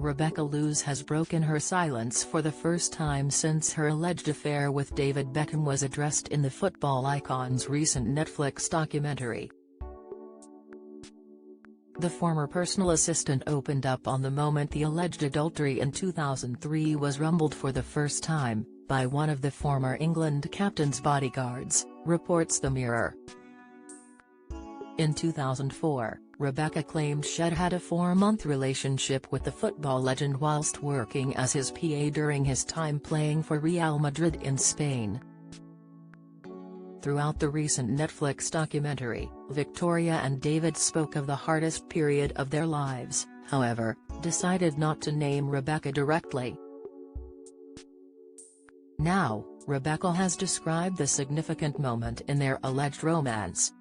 Rebecca Loos has broken her silence for the first time since her alleged affair with David Beckham was addressed in the football icon's recent Netflix documentary. The former personal assistant opened up on the moment the alleged adultery in 2003 was rumbled for the first time, by one of the former England captain's bodyguards, reports The Mirror. In 2004, Rebecca claimed she'd had a 4-month relationship with the football legend whilst working as his PA during his time playing for Real Madrid in Spain. Throughout the recent Netflix documentary, Victoria and David spoke of the hardest period of their lives, however, decided not to name Rebecca directly. Now, Rebecca has described the significant moment in their alleged romance.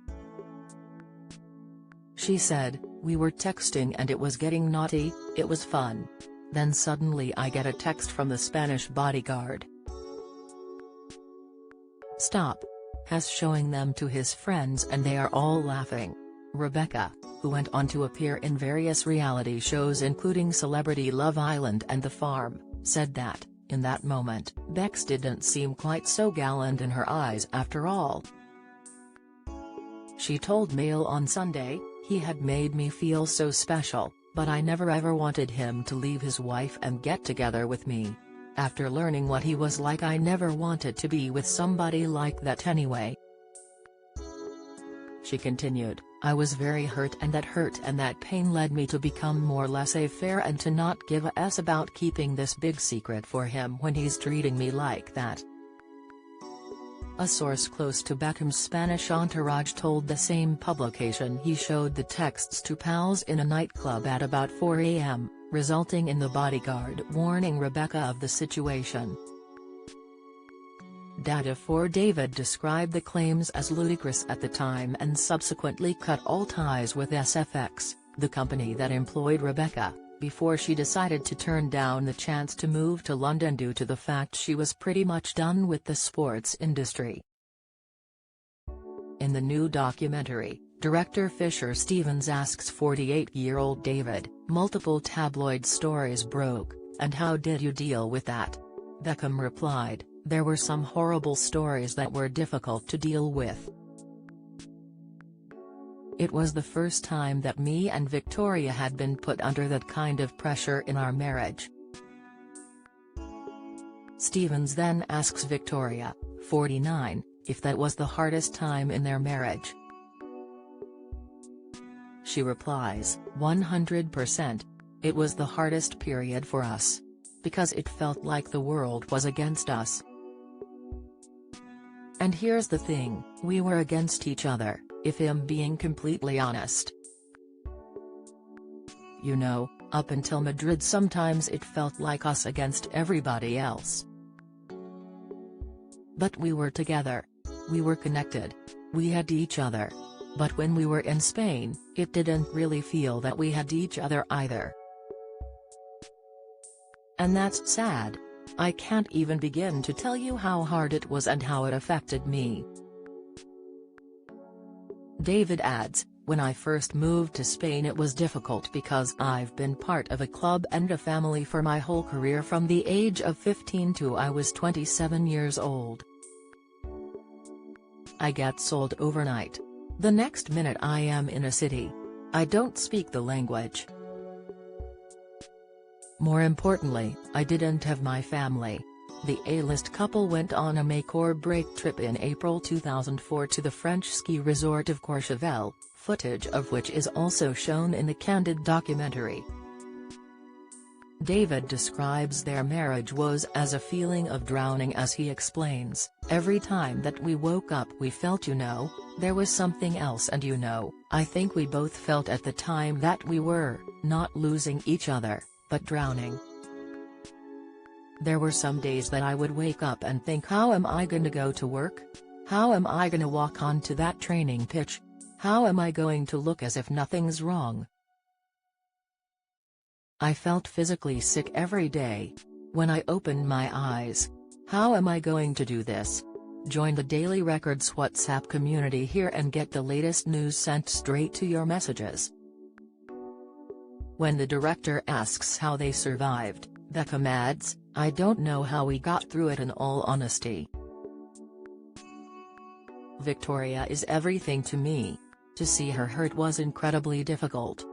She said, "We were texting and it was getting naughty, it was fun. Then suddenly I get a text from the Spanish bodyguard. Stop. Has showing them to his friends and they are all laughing." Rebecca, who went on to appear in various reality shows including Celebrity Love Island and The Farm, said that, in that moment, Bex didn't seem quite so gallant in her eyes after all. She told Mail on Sunday, "He had made me feel so special, but I never ever wanted him to leave his wife and get together with me. After learning what he was like, I never wanted to be with somebody like that anyway." She continued, "I was very hurt and that pain led me to become more laissez-faire and to not give a s about keeping this big secret for him when he's treating me like that." A source close to Beckham's Spanish entourage told the same publication he showed the texts to pals in a nightclub at about 4 a.m., resulting in the bodyguard warning Rebecca of the situation. Data for David described the claims as ludicrous at the time and subsequently cut all ties with SFX, the company that employed Rebecca, before she decided to turn down the chance to move to London due to the fact she was pretty much done with the sports industry. In the new documentary, director Fisher Stevens asks 48-year-old David, "Multiple tabloid stories broke, and how did you deal with that?" Beckham replied, "There were some horrible stories that were difficult to deal with. It was the first time that me and Victoria had been put under that kind of pressure in our marriage." Stevens then asks Victoria, 49, if that was the hardest time in their marriage. She replies, 100%. It was the hardest period for us. Because it felt like the world was against us. And here's the thing, we were against each other, if I'm being completely honest. You know, up until Madrid sometimes it felt like us against everybody else. But we were together. We were connected. We had each other. But when we were in Spain, it didn't really feel that we had each other either. And that's sad. I can't even begin to tell you how hard it was and how it affected me." David adds, "When I first moved to Spain it was difficult because I've been part of a club and a family for my whole career from the age of 15 to I was 27 years old. I get sold overnight. The next minute I am in a city. I don't speak the language. More importantly, I didn't have my family." The A-list couple went on a make-or-break trip in April 2004 to the French ski resort of Courchevel, footage of which is also shown in the Candid documentary. David describes their marriage was as a feeling of drowning as he explains, "Every time that we woke up we felt there was something else and I think we both felt at the time that we were, not losing each other, but drowning. There were some days that I would wake up and think, how am I going to go to work? How am I going to walk onto that training pitch? How am I going to look as if nothing's wrong? I felt physically sick every day. When I opened my eyes, how am I going to do this? Join the Daily Records WhatsApp community here and get the latest news sent straight to your messages." When the director asks how they survived, Beckham adds, "I don't know how we got through it in all honesty. Victoria is everything to me. To see her hurt was incredibly difficult.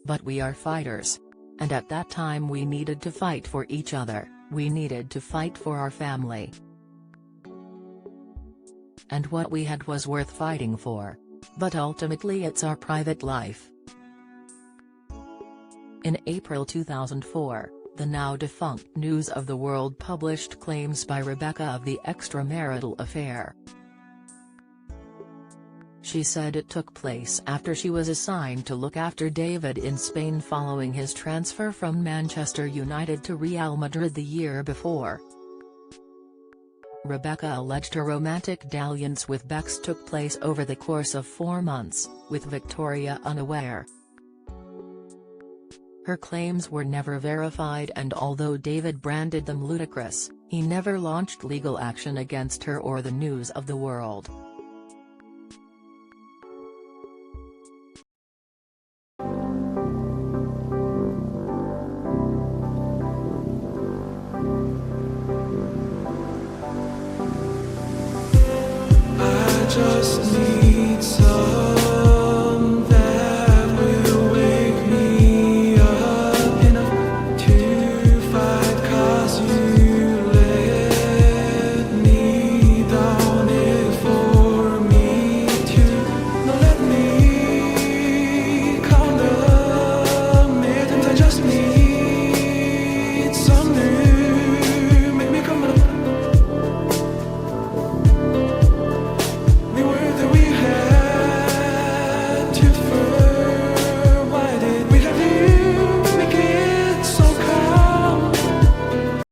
But we are fighters. And at that time we needed to fight for each other, we needed to fight for our family. And what we had was worth fighting for. But ultimately it's our private life." In April 2004, the now-defunct News of the World published claims by Rebecca of the extramarital affair. She said it took place after she was assigned to look after David in Spain following his transfer from Manchester United to Real Madrid the year before. Rebecca alleged her romantic dalliance with Bex took place over the course of 4 months, with Victoria unaware. Her claims were never verified, and although David branded them ludicrous, he never launched legal action against her or the News of the World.